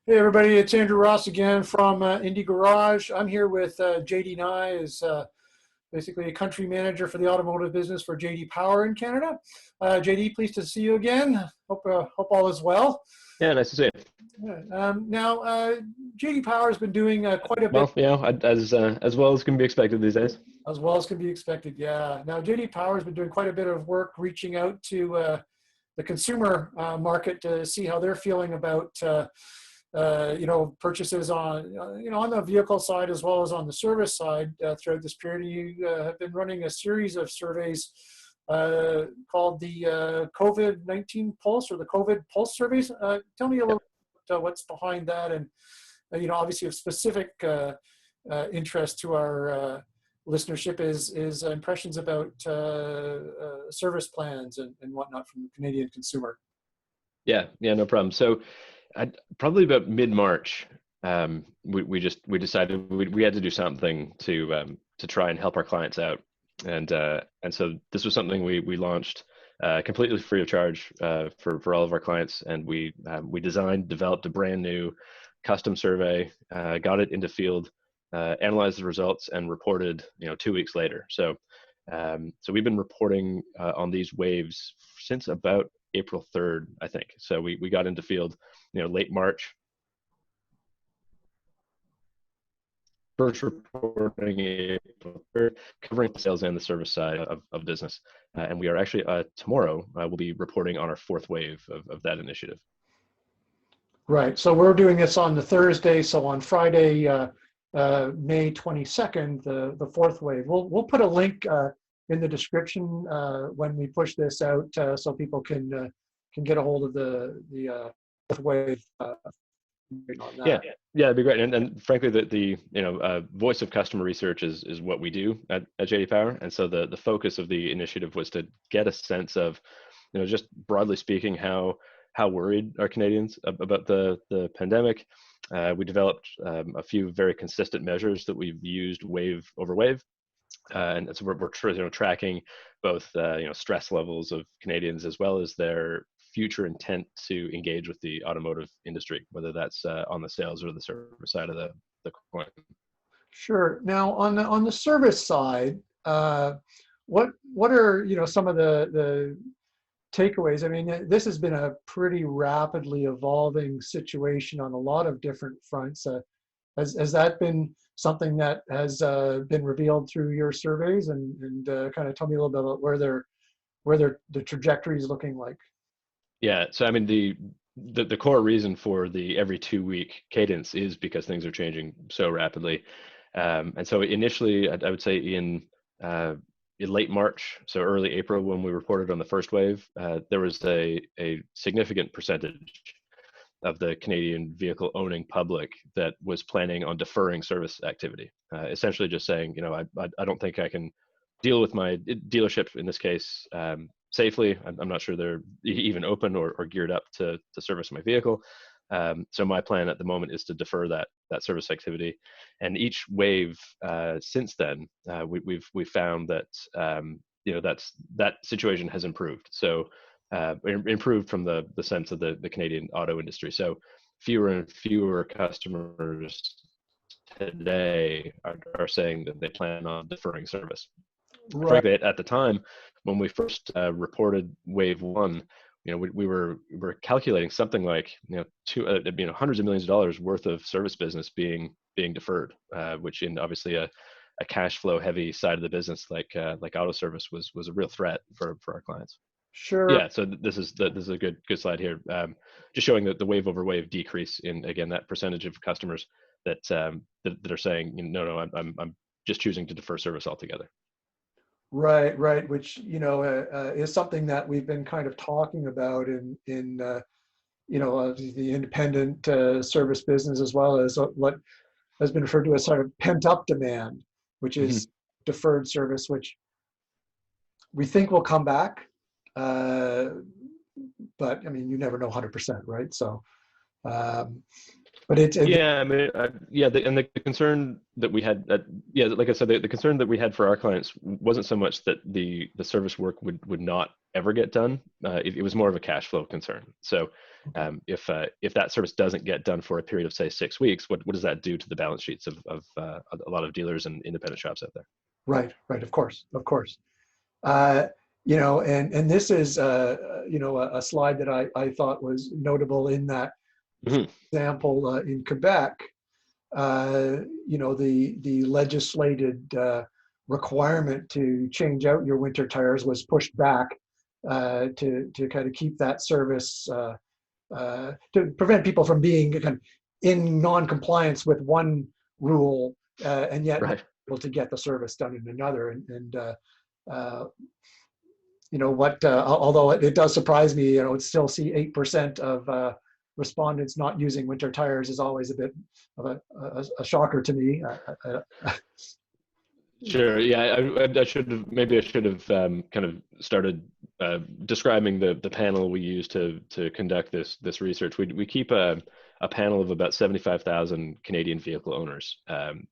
Hey everybody, it's Andrew Ross again from Indie Garage. I'm here with JD Nye, is basically a country manager for the automotive business for JD Power in Canada. JD, pleased to see you again. Hope all is well. Yeah, nice to see you. Yeah. JD Power has been doing quite a bit, Well, as well as can be expected these days. as well as can be expected. Yeah. Now JD Power has been doing quite a bit of work reaching out to the consumer market to see how they're feeling about purchases on, on the vehicle side as well as on the service side throughout this period. You have been running a series of surveys called the COVID-19 Pulse or the COVID Pulse surveys. Tell me a Yeah, little bit what's behind that, and obviously of specific interest to our listenership is impressions about service plans and whatnot from the Canadian consumer. yeah, no problem. So, probably about mid-March, we decided we had to do something to try and help our clients out, and so this was something we launched completely free of charge for all of our clients, and we developed a brand new custom survey, got it into field, analyzed the results, and reported 2 weeks later. So we've been reporting on these waves since about April 3rd, I think. So we got into field, late March. First reporting April 3rd, covering the sales and the service side of business. And we are actually, tomorrow, we'll be reporting on our fourth wave of that initiative. Right. So we're doing this on the Thursday. So on Friday, May 22nd, the fourth wave. We'll put a link in the description when we push this out, so people can get a hold of the fourth wave on that. Yeah, it'd be great. And frankly, the voice of customer research is what we do at JD Power. And so the focus of the initiative was to get a sense of, just broadly speaking, how worried are Canadians about the pandemic. We developed a few very consistent measures that we've used wave over wave. And so we're tracking both stress levels of Canadians as well as their future intent to engage with the automotive industry, whether that's on the sales or the service side of the coin. Sure. Now on the service side, what are some of the takeaways? I mean, this has been a pretty rapidly evolving situation on a lot of different fronts. Has that been something that has been revealed through your surveys, and kind of tell me a little bit about where the trajectory is looking like? Yeah, so I mean the core reason for the every 2 week cadence is because things are changing so rapidly, and so initially I would say in late March, so early April, when we reported on the first wave, there was a significant percentage of the Canadian vehicle owning public that was planning on deferring service activity, essentially just saying, I don't think I can deal with my dealership in this case safely. I'm not sure they're even open or geared up to service my vehicle. So my plan at the moment is to defer that service activity. And each wave since then, we've found that that situation has improved. So improved from the sense of the Canadian auto industry. So fewer and fewer customers today are saying that they plan on deferring service. Right. Frankly, at the time when we first reported wave one, we were calculating something like hundreds of millions of dollars worth of service business being deferred, which in obviously a cash flow heavy side of the business like auto service was a real threat for our clients. Sure. Yeah, so this is a good slide here, just showing that the wave over wave decrease in, again, that percentage of customers that are saying, no, I'm just choosing to defer service altogether. Right, which is something that we've been kind of talking about in the independent service business, as well as what has been referred to as sort of pent up demand, which is deferred service, which we think will come back. But I mean, you never know 100%, right? So, but yeah, I mean, and the concern that we had, like I said, the concern that we had for our clients wasn't so much that the service work would not ever get done. It was more of a cash flow concern. So Okay. If that service doesn't get done for a period of say 6 weeks, what does that do to the balance sheets of a lot of dealers and independent shops out there? Right, right, of course, of course. Uh, and this is, a slide that I thought was notable in that Mhm. example in Quebec. The legislated requirement to change out your winter tires was pushed back to kind of keep that service to prevent people from being kind of in non-compliance with one rule and yet not Right. able to get the service done in another. Uh, although it does surprise me, still see 8% of respondents not using winter tires is always a bit of a shocker to me. Sure. Yeah, I should have, maybe I should have kind of started describing the panel we use to conduct this research. We keep a panel of about 75,000 Canadian vehicle owners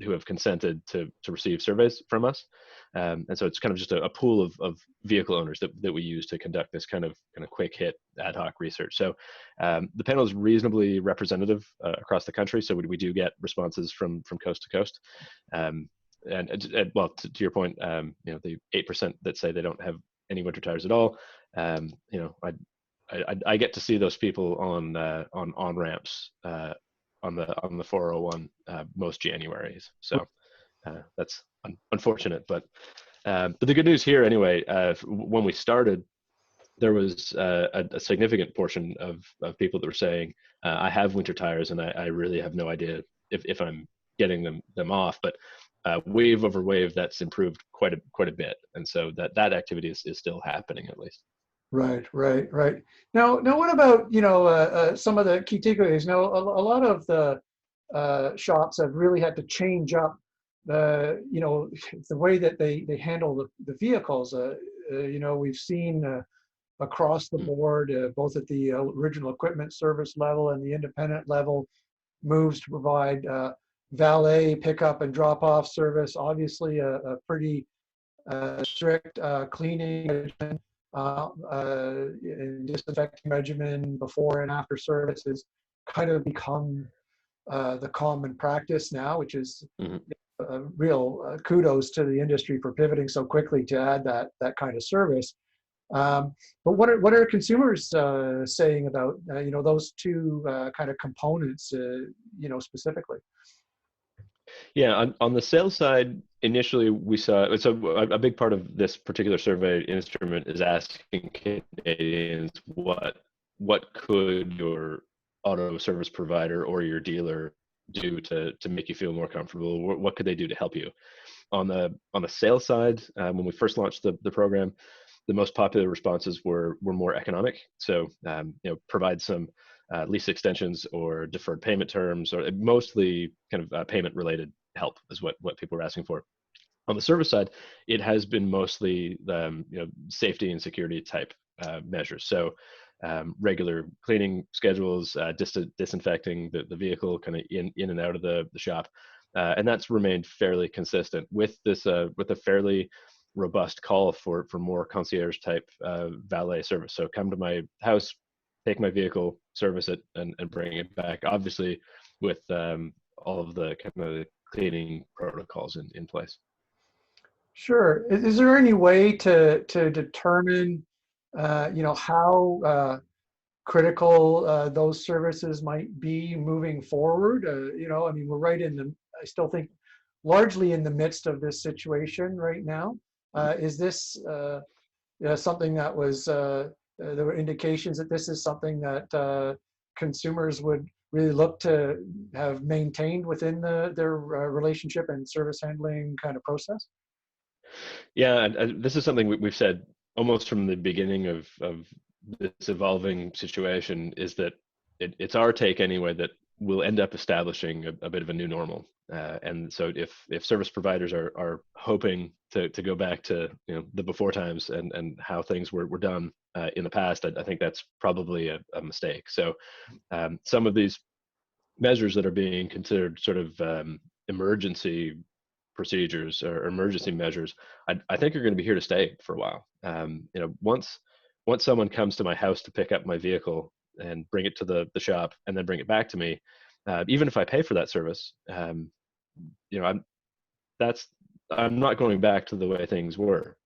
who have consented to receive surveys from us, and so it's kind of just a pool of vehicle owners that we use to conduct this kind of quick hit ad hoc research. So the panel is reasonably representative across the country. So we do get responses from coast to coast. Well, to your point, the 8% that say they don't have any winter tires at all, I get to see those people on ramps on the 401 most Januaries. So that's unfortunate, but the good news here anyway, when we started, there was a significant portion of people that were saying, I have winter tires and I really have no idea if I'm getting them off. But wave over wave, that's improved quite a bit, and so that activity is still happening at least. Right, right, right. Now, what about some of the key takeaways? Now, a lot of the shops have really had to change up the way that they handle the vehicles. We've seen across the Mm. board, both at the original equipment service level and the independent level, moves to provide valet pickup and drop off service. Obviously, a pretty strict cleaning regimen, and disinfecting regimen before and after service has kind of become the common practice now, which is Mhm. a real kudos to the industry for pivoting so quickly to add that kind of service. But what are consumers saying about those two kind of components, specifically? Yeah, on the sales side, initially we saw it's a big part of this particular survey instrument is asking Canadians what could your auto service provider or your dealer do to make you feel more comfortable? What could they do to help you? On the sales side, when we first launched the program, the most popular responses were more economic. So provide some lease extensions or deferred payment terms, or mostly kind of payment related help is what people are asking for. On the service side, it has been mostly safety and security type measures. So regular cleaning schedules, disinfecting the vehicle kind of in and out of the shop. And that's remained fairly consistent with with a fairly robust call for more concierge type valet service. So come to my house, take my vehicle, service it, and bring it back. Obviously, with all of the kind of cleaning protocols in place. Sure. Is there any way to determine, how critical those services might be moving forward? I mean, we're right in the, I still think, largely in the midst of this situation right now. Is this something that was, there were indications that this is something that consumers would really look to have maintained within their relationship and service handling kind of process? Yeah, and this is something we've said almost from the beginning of this evolving situation, is that it's our take anyway that we'll end up establishing a bit of a new normal. And so if service providers are hoping to go back to the before times and how things were done in the past, I think that's probably a mistake. So some of these measures that are being considered sort of emergency procedures or emergency measures, I think are going to be here to stay for a while. Once someone comes to my house to pick up my vehicle, and bring it to the shop and then bring it back to me, even if I pay for that service, you know, I'm not going back to the way things were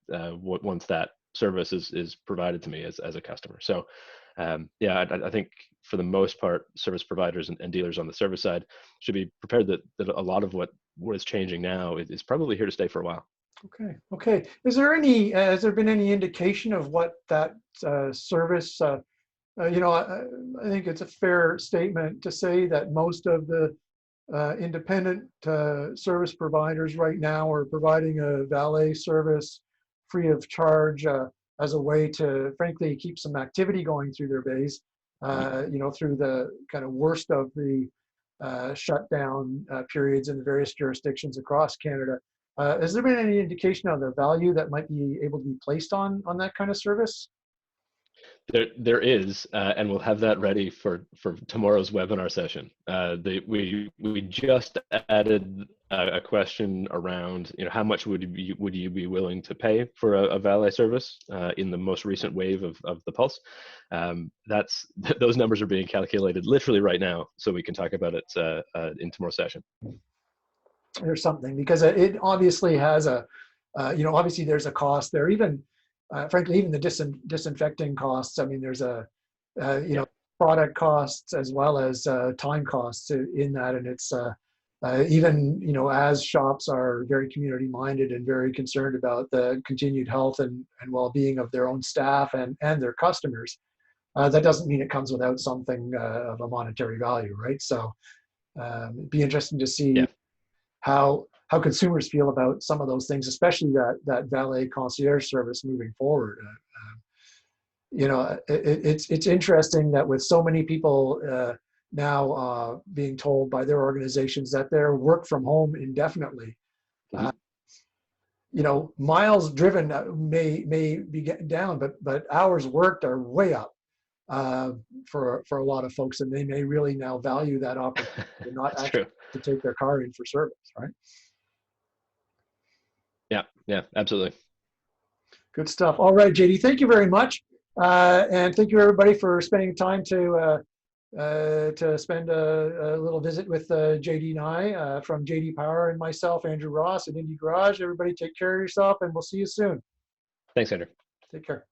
once that service is provided to me as a customer. So yeah, I think for the most part, service providers and dealers on the service side should be prepared that a lot of what is changing now is probably here to stay for a while. Okay. Okay. Is there any, has there been any indication of what that service, you know, I think it's a fair statement to say that most of the independent service providers right now are providing a valet service free of charge as a way to, frankly, keep some activity going through their bays, Mhm. you know, through the kind of worst of the shutdown periods in the various jurisdictions across Canada. Has there been any indication of the value that might be able to be placed on that kind of service? There is, and we'll have that ready for tomorrow's webinar session. We just added a question around, you know, how much would you be willing to pay for a valet service in the most recent wave of the Pulse? Those numbers are being calculated literally right now, so we can talk about it in tomorrow's session. Or something, because it obviously has a, you know, obviously there's a cost there. Even, frankly, even the disinfecting costs. I mean, there's a, you Yeah. know, product costs as well as time costs in that, and it's even, you know, as shops are very community minded and very concerned about the continued health and well-being of their own staff and their customers. That doesn't mean it comes without something of a monetary value, right? So it'd be interesting to see Yeah. how consumers feel about some of those things, especially that valet concierge service moving forward. You know, it's interesting that with so many people now being told by their organizations that they're work from home indefinitely. Mhm. You know, miles driven may be getting down, but hours worked are way up for a lot of folks, and they may really now value that opportunity to not That's actually true. to take their car in for service, right? Yeah, yeah, absolutely. Good stuff. All right, JD, thank you very much. And thank you everybody for spending time to spend a little visit with JD and I from JD Power and myself, Andrew Ross at Indie Garage. Everybody take care of yourself and we'll see you soon. Thanks, Andrew. Take care.